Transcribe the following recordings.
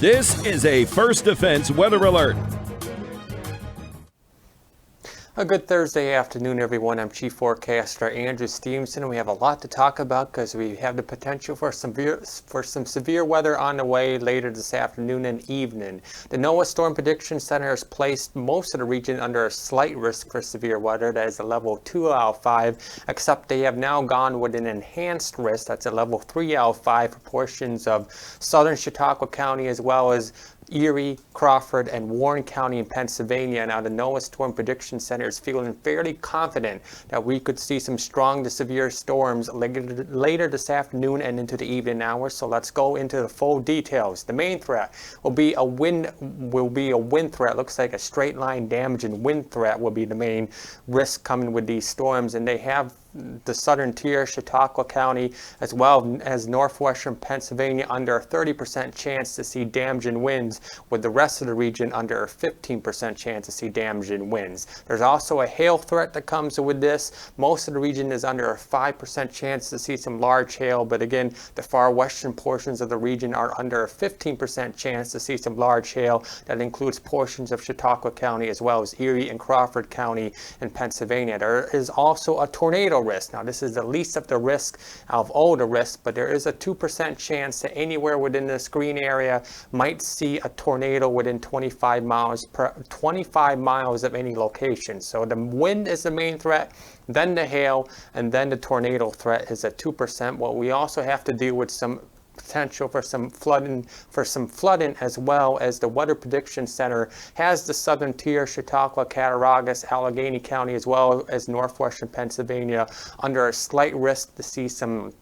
This is a First Defense weather alert. A good Thursday afternoon, everyone. I'm Chief Forecaster Andrew Stevenson, and we have a lot to talk about because we have the potential for some severe weather on the way later this afternoon and evening. The NOAA Storm Prediction Center has placed most of the region under a slight risk for severe weather. That is a level 2 out of 5, except they have now gone with an enhanced risk. That's a level 3 out of 5 for portions of southern Chautauqua County as well as Erie, Crawford, and Warren County in Pennsylvania. Now, the NOAA Storm Prediction Center is feeling fairly confident that we could see some strong to severe storms later this afternoon and into the evening hours. So let's go into the full details. The main threat will be a wind threat. Looks like a straight line damaging wind threat will be the main risk coming with these storms, and they have the southern tier, Chautauqua County, as well as northwestern Pennsylvania under a 30% chance to see damaging winds, with the rest of the region under a 15% chance to see damaging winds. There's also a hail threat that comes with this. Most of the region is under a 5% chance to see some large hail, but again, the far western portions of the region are under a 15% chance to see some large hail. That includes portions of Chautauqua County as well as Erie and Crawford County in Pennsylvania. There is also a tornado risk. Now, this is the least of the risk of all the risks, but there is a 2% chance that anywhere within the screen area might see a tornado within 25 miles of any location. So the wind is the main threat, then the hail, and then the tornado threat is at 2%. Well, we also have to deal with some potential for some flooding as well, as the Weather Prediction Center has the southern tier, Chautauqua, Cattaraugus, Allegheny County, as well as northwestern Pennsylvania under a slight risk to see some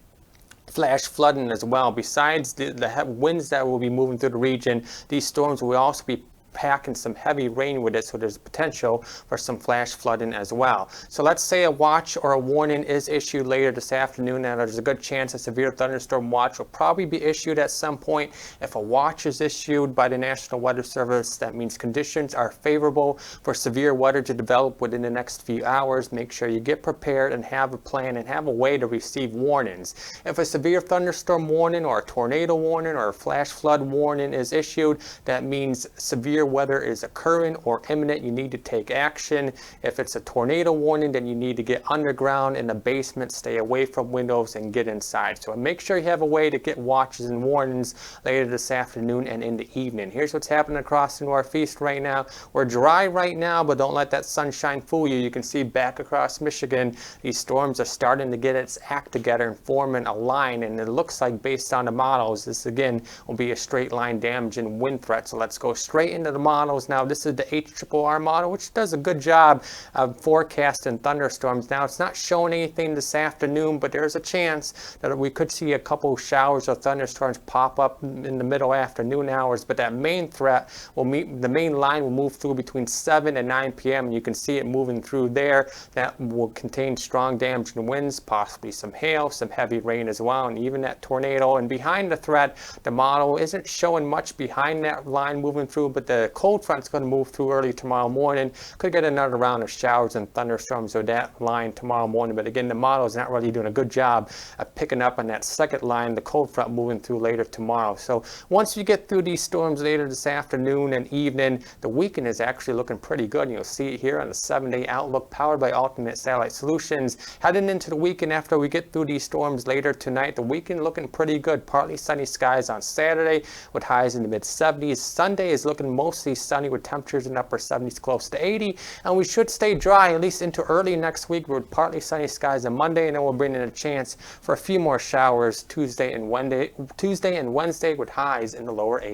flash flooding as well. Besides the winds that will be moving through the region, these storms will also be packing some heavy rain with it, so there's potential for some flash flooding as well. So let's say a watch or a warning is issued later this afternoon, and there's a good chance a severe thunderstorm watch will probably be issued at some point. If a watch is issued by the National Weather Service, that means conditions are favorable for severe weather to develop within the next few hours. Make sure you get prepared and have a plan and have a way to receive warnings. If a severe thunderstorm warning or a tornado warning or a flash flood warning is issued, that means severe weather is occurring or imminent. You need to take action. If it's a tornado warning, then you need to get underground in the basement, stay away from windows, and get inside. So make sure you have a way to get watches and warnings later this afternoon and in the evening. Here's what's happening across the Northeast right now. We're dry right now, but don't let that sunshine fool you. You can see back across Michigan, these storms are starting to get its act together and forming a line, and it looks like, based on the models, this again will be a straight line damaging wind threat. So let's go straight into the models now. This is the HRRR model, which does a good job of forecasting thunderstorms. Now, it's not showing anything this afternoon, but there's a chance that we could see a couple showers of thunderstorms pop up in the middle afternoon hours, but that main threat will the main line will move through between 7 and 9 p.m. and you can see it moving through there. That will contain strong damaging winds, possibly some hail, some heavy rain as well, and even that tornado. And behind the threat, the model isn't showing much behind that line moving through, but the cold front's going to move through early tomorrow morning. Could get another round of showers and thunderstorms with that line tomorrow morning. But again, the model is not really doing a good job of picking up on that second line, the cold front moving through later tomorrow. So once you get through these storms later this afternoon and evening, the weekend is actually looking pretty good. And you'll see it here on the 7-day outlook powered by Ultimate Satellite Solutions. Heading into the weekend after we get through these storms later tonight, the weekend looking pretty good. Partly sunny skies on Saturday with highs in the mid-70s. Sunday is looking mostly sunny with temperatures in the upper 70s close to 80, and we should stay dry at least into early next week with partly sunny skies on Monday, and then we'll bring in a chance for a few more showers Tuesday and Wednesday with highs in the lower 80s.